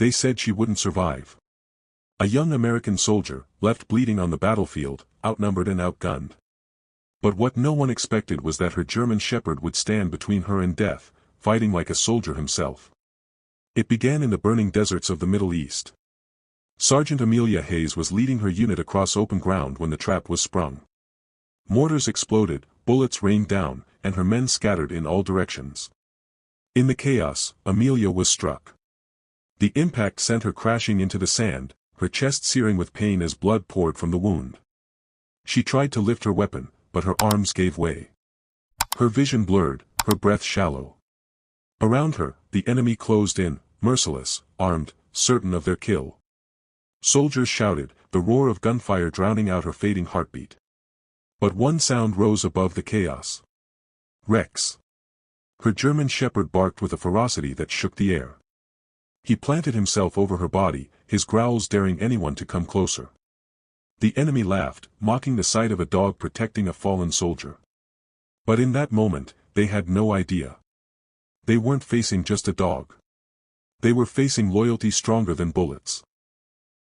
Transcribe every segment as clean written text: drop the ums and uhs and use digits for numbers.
They said she wouldn't survive. A young American soldier, left bleeding on the battlefield, outnumbered and outgunned. But what no one expected was that her German shepherd would stand between her and death, fighting like a soldier himself. It began in the burning deserts of the Middle East. Sergeant Amelia Hayes was leading her unit across open ground when the trap was sprung. Mortars exploded, bullets rained down, and her men scattered in all directions. In the chaos, Amelia was struck. The impact sent her crashing into the sand, her chest searing with pain as blood poured from the wound. She tried to lift her weapon, but her arms gave way. Her vision blurred, her breath shallow. Around her, the enemy closed in, merciless, armed, certain of their kill. Soldiers shouted, the roar of gunfire drowning out her fading heartbeat. But one sound rose above the chaos. Rex. Her German shepherd barked with a ferocity that shook the air. He planted himself over her body, his growls daring anyone to come closer. The enemy laughed, mocking the sight of a dog protecting a fallen soldier. But in that moment, they had no idea. They weren't facing just a dog. They were facing loyalty stronger than bullets.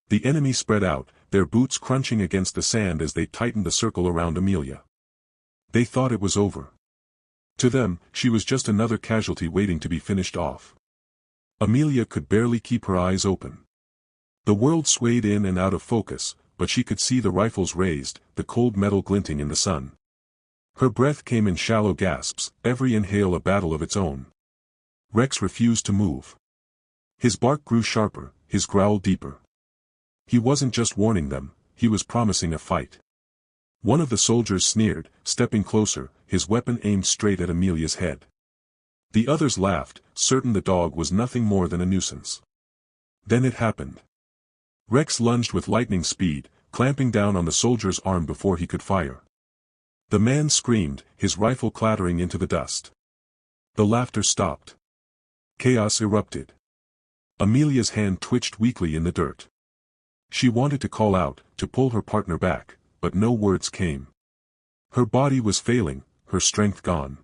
The enemy spread out, their boots crunching against the sand as they tightened the circle around Amelia. They thought it was over. To them, she was just another casualty waiting to be finished off. Amelia could barely keep her eyes open. The world swayed in and out of focus, but she could see the rifles raised, the cold metal glinting in the sun. Her breath came in shallow gasps, every inhale a battle of its own. Rex refused to move. His bark grew sharper, his growl deeper. He wasn't just warning them, he was promising a fight. One of the soldiers sneered, stepping closer, his weapon aimed straight at Amelia's head. The others laughed, certain the dog was nothing more than a nuisance. Then it happened. Rex lunged with lightning speed, clamping down on the soldier's arm before he could fire. The man screamed, his rifle clattering into the dust. The laughter stopped. Chaos erupted. Amelia's hand twitched weakly in the dirt. She wanted to call out, to pull her partner back, but no words came. Her body was failing, her strength gone.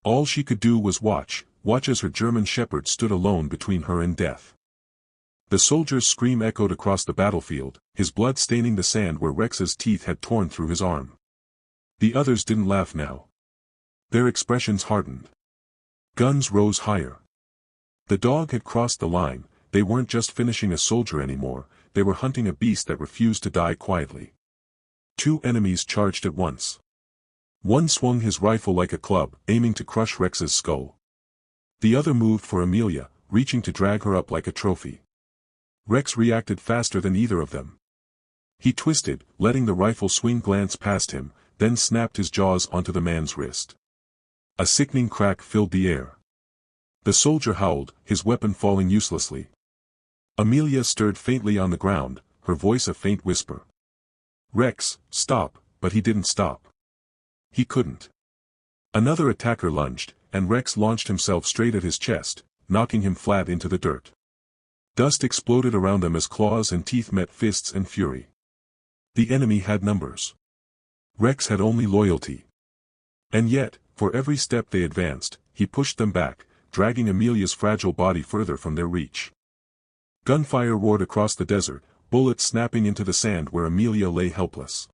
All she could do was watch as her German shepherd stood alone between her and death. The soldier's scream echoed across the battlefield, his blood staining the sand where Rex's teeth had torn through his arm. The others didn't laugh now. Their expressions hardened. Guns rose higher. The dog had crossed the line, they weren't just finishing a soldier anymore, they were hunting a beast that refused to die quietly. Two enemies charged at once. One swung his rifle like a club, aiming to crush Rex's skull. The other moved for Amelia, reaching to drag her up like a trophy. Rex reacted faster than either of them. He twisted, letting the rifle swing glance past him, then snapped his jaws onto the man's wrist. A sickening crack filled the air. The soldier howled, his weapon falling uselessly. Amelia stirred faintly on the ground, her voice a faint whisper. Rex, stop, but he didn't stop. He couldn't. Another attacker lunged, and Rex launched himself straight at his chest, knocking him flat into the dirt. Dust exploded around them as claws and teeth met fists and fury. The enemy had numbers. Rex had only loyalty. And yet, for every step they advanced, he pushed them back, dragging Amelia's fragile body further from their reach. Gunfire roared across the desert, bullets snapping into the sand where Amelia lay helpless.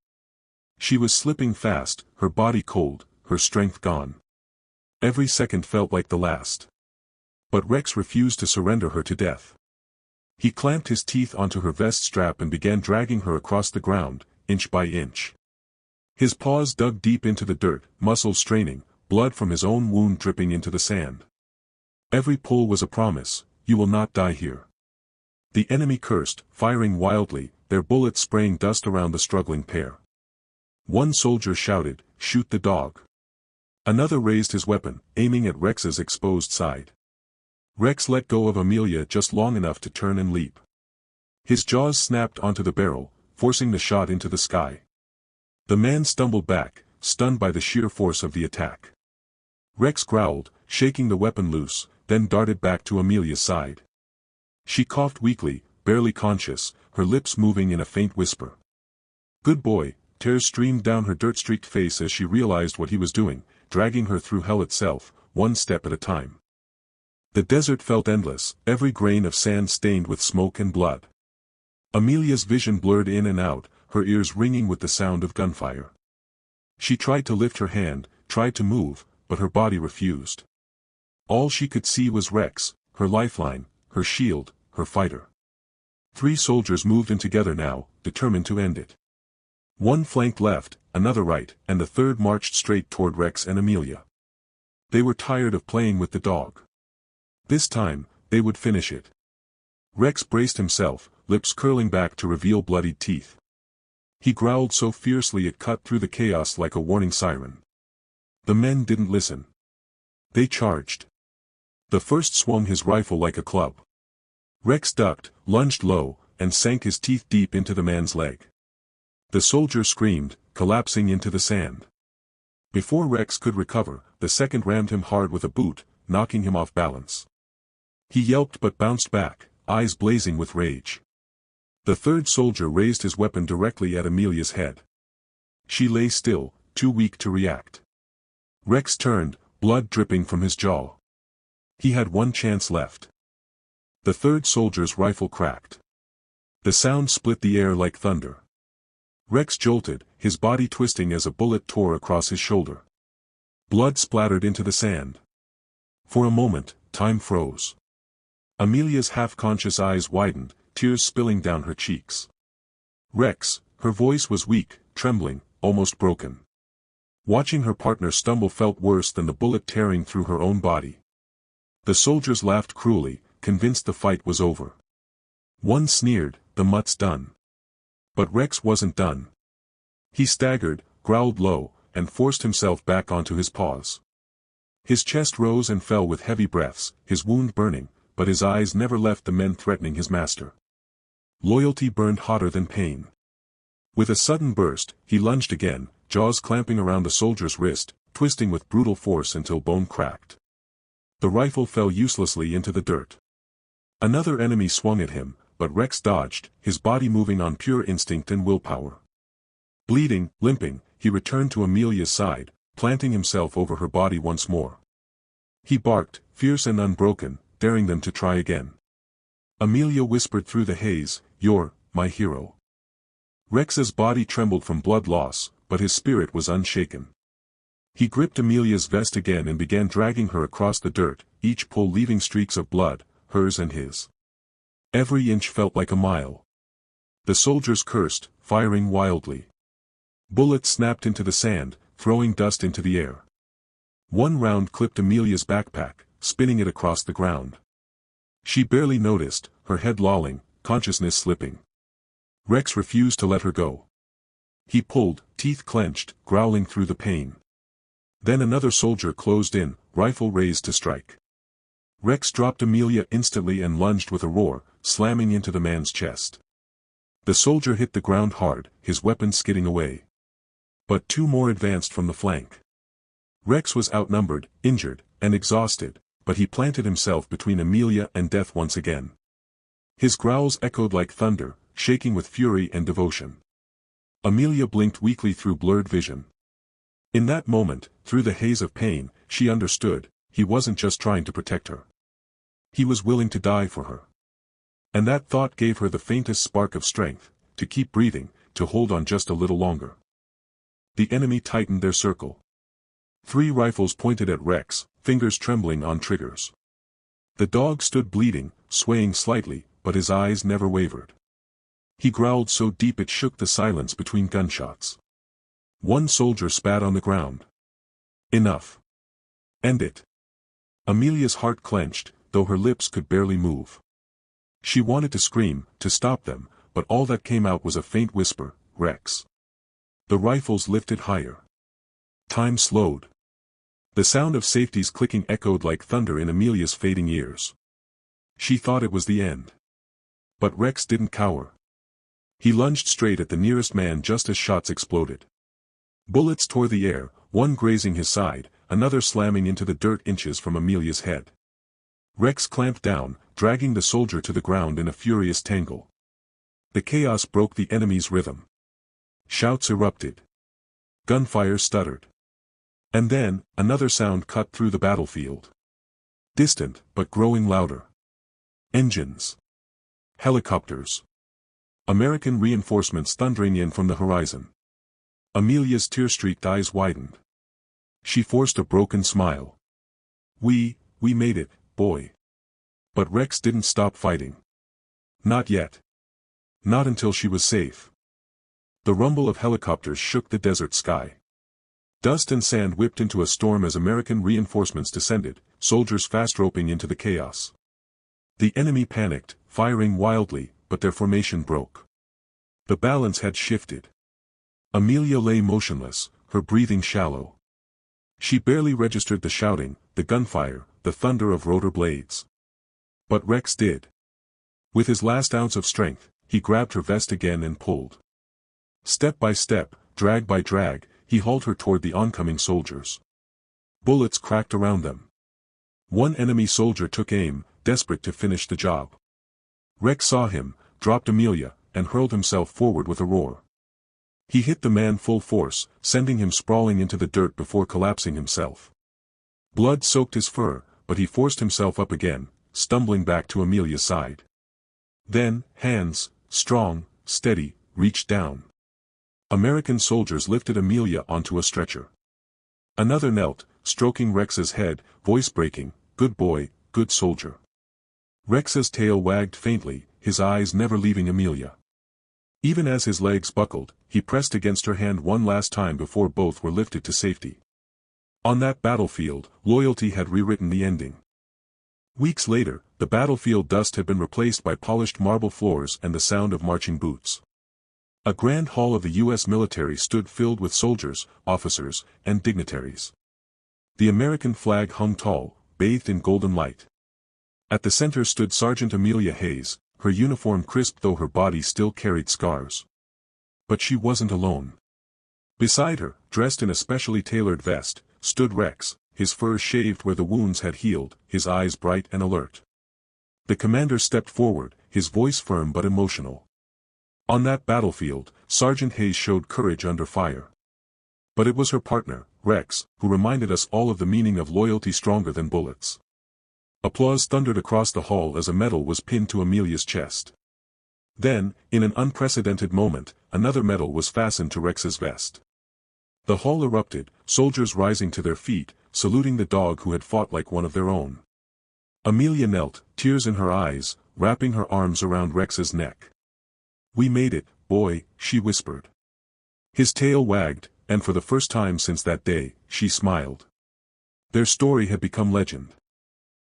She was slipping fast, her body cold, her strength gone. Every second felt like the last. But Rex refused to surrender her to death. He clamped his teeth onto her vest strap and began dragging her across the ground, inch by inch. His paws dug deep into the dirt, muscles straining, blood from his own wound dripping into the sand. Every pull was a promise, you will not die here. The enemy cursed, firing wildly, their bullets spraying dust around the struggling pair. One soldier shouted, shoot the dog. Another raised his weapon, aiming at Rex's exposed side. Rex let go of Amelia just long enough to turn and leap. His jaws snapped onto the barrel, forcing the shot into the sky. The man stumbled back, stunned by the sheer force of the attack. Rex growled, shaking the weapon loose, then darted back to Amelia's side. She coughed weakly, barely conscious, her lips moving in a faint whisper. Good boy. Tears streamed down her dirt-streaked face as she realized what he was doing, dragging her through hell itself, one step at a time. The desert felt endless, every grain of sand stained with smoke and blood. Amelia's vision blurred in and out, her ears ringing with the sound of gunfire. She tried to lift her hand, tried to move, but her body refused. All she could see was Rex, her lifeline, her shield, her fighter. 3 soldiers moved in together now, determined to end it. One flanked left, another right, and the third marched straight toward Rex and Amelia. They were tired of playing with the dog. This time, they would finish it. Rex braced himself, lips curling back to reveal bloodied teeth. He growled so fiercely it cut through the chaos like a warning siren. The men didn't listen. They charged. The first swung his rifle like a club. Rex ducked, lunged low, and sank his teeth deep into the man's leg. The soldier screamed, collapsing into the sand. Before Rex could recover, the second rammed him hard with a boot, knocking him off balance. He yelped but bounced back, eyes blazing with rage. The third soldier raised his weapon directly at Amelia's head. She lay still, too weak to react. Rex turned, blood dripping from his jaw. He had one chance left. The third soldier's rifle cracked. The sound split the air like thunder. Rex jolted, his body twisting as a bullet tore across his shoulder. Blood splattered into the sand. For a moment, time froze. Amelia's half-conscious eyes widened, tears spilling down her cheeks. Rex, her voice was weak, trembling, almost broken. Watching her partner stumble felt worse than the bullet tearing through her own body. The soldiers laughed cruelly, convinced the fight was over. One sneered, "The mutt's done." But Rex wasn't done. He staggered, growled low, and forced himself back onto his paws. His chest rose and fell with heavy breaths, his wound burning, but his eyes never left the men threatening his master. Loyalty burned hotter than pain. With a sudden burst, he lunged again, jaws clamping around the soldier's wrist, twisting with brutal force until bone cracked. The rifle fell uselessly into the dirt. Another enemy swung at him, but Rex dodged, his body moving on pure instinct and willpower. Bleeding, limping, he returned to Amelia's side, planting himself over her body once more. He barked, fierce and unbroken, daring them to try again. Amelia whispered through the haze, "You're my hero." Rex's body trembled from blood loss, but his spirit was unshaken. He gripped Amelia's vest again and began dragging her across the dirt, each pull leaving streaks of blood, hers and his. Every inch felt like a mile. The soldiers cursed, firing wildly. Bullets snapped into the sand, throwing dust into the air. One round clipped Amelia's backpack, spinning it across the ground. She barely noticed, her head lolling, consciousness slipping. Rex refused to let her go. He pulled, teeth clenched, growling through the pain. Then another soldier closed in, rifle raised to strike. Rex dropped Amelia instantly and lunged with a roar, slamming into the man's chest. The soldier hit the ground hard, his weapon skidding away. But 2 more advanced from the flank. Rex was outnumbered, injured, and exhausted, but he planted himself between Amelia and death once again. His growls echoed like thunder, shaking with fury and devotion. Amelia blinked weakly through blurred vision. In that moment, through the haze of pain, she understood, he wasn't just trying to protect her. He was willing to die for her. And that thought gave her the faintest spark of strength, to keep breathing, to hold on just a little longer. The enemy tightened their circle. 3 rifles pointed at Rex, fingers trembling on triggers. The dog stood bleeding, swaying slightly, but his eyes never wavered. He growled so deep it shook the silence between gunshots. One soldier spat on the ground. "Enough. End it." Amelia's heart clenched, though her lips could barely move. She wanted to scream, to stop them, but all that came out was a faint whisper, "Rex." The rifles lifted higher. Time slowed. The sound of safeties clicking echoed like thunder in Amelia's fading ears. She thought it was the end. But Rex didn't cower. He lunged straight at the nearest man just as shots exploded. Bullets tore the air, one grazing his side, another slamming into the dirt inches from Amelia's head. Rex clamped down, dragging the soldier to the ground in a furious tangle. The chaos broke the enemy's rhythm. Shouts erupted. Gunfire stuttered. And then, another sound cut through the battlefield. Distant, but growing louder. Engines. Helicopters. American reinforcements thundering in from the horizon. Amelia's tear-streaked eyes widened. She forced a broken smile. We made it, boy. But Rex didn't stop fighting. Not yet. Not until she was safe. The rumble of helicopters shook the desert sky. Dust and sand whipped into a storm as American reinforcements descended, soldiers fast roping into the chaos. The enemy panicked, firing wildly, but their formation broke. The balance had shifted. Amelia lay motionless, her breathing shallow. She barely registered the shouting, the gunfire, the thunder of rotor blades. But Rex did. With his last ounce of strength, he grabbed her vest again and pulled. Step by step, drag by drag, he hauled her toward the oncoming soldiers. Bullets cracked around them. One enemy soldier took aim, desperate to finish the job. Rex saw him, dropped Amelia, and hurled himself forward with a roar. He hit the man full force, sending him sprawling into the dirt before collapsing himself. Blood soaked his fur, but he forced himself up again, stumbling back to Amelia's side. Then, hands, strong, steady, reached down. American soldiers lifted Amelia onto a stretcher. Another knelt, stroking Rex's head, voice breaking, "Good boy, good soldier." Rex's tail wagged faintly, his eyes never leaving Amelia. Even as his legs buckled, he pressed against her hand one last time before both were lifted to safety. On that battlefield, loyalty had rewritten the ending. Weeks later, the battlefield dust had been replaced by polished marble floors and the sound of marching boots. A grand hall of the U.S. military stood filled with soldiers, officers, and dignitaries. The American flag hung tall, bathed in golden light. At the center stood Sergeant Amelia Hayes, her uniform crisp though her body still carried scars. But she wasn't alone. Beside her, dressed in a specially tailored vest, stood Rex, his fur shaved where the wounds had healed, his eyes bright and alert. The commander stepped forward, his voice firm but emotional. On that battlefield, Sergeant Hayes showed courage under fire. But it was her partner, Rex, who reminded us all of the meaning of loyalty stronger than bullets. Applause thundered across the hall as a medal was pinned to Amelia's chest. Then, in an unprecedented moment, another medal was fastened to Rex's vest. The hall erupted, soldiers rising to their feet, saluting the dog who had fought like one of their own. Amelia knelt, tears in her eyes, wrapping her arms around Rex's neck. "We made it, boy," she whispered. His tail wagged, and for the first time since that day, she smiled. Their story had become legend.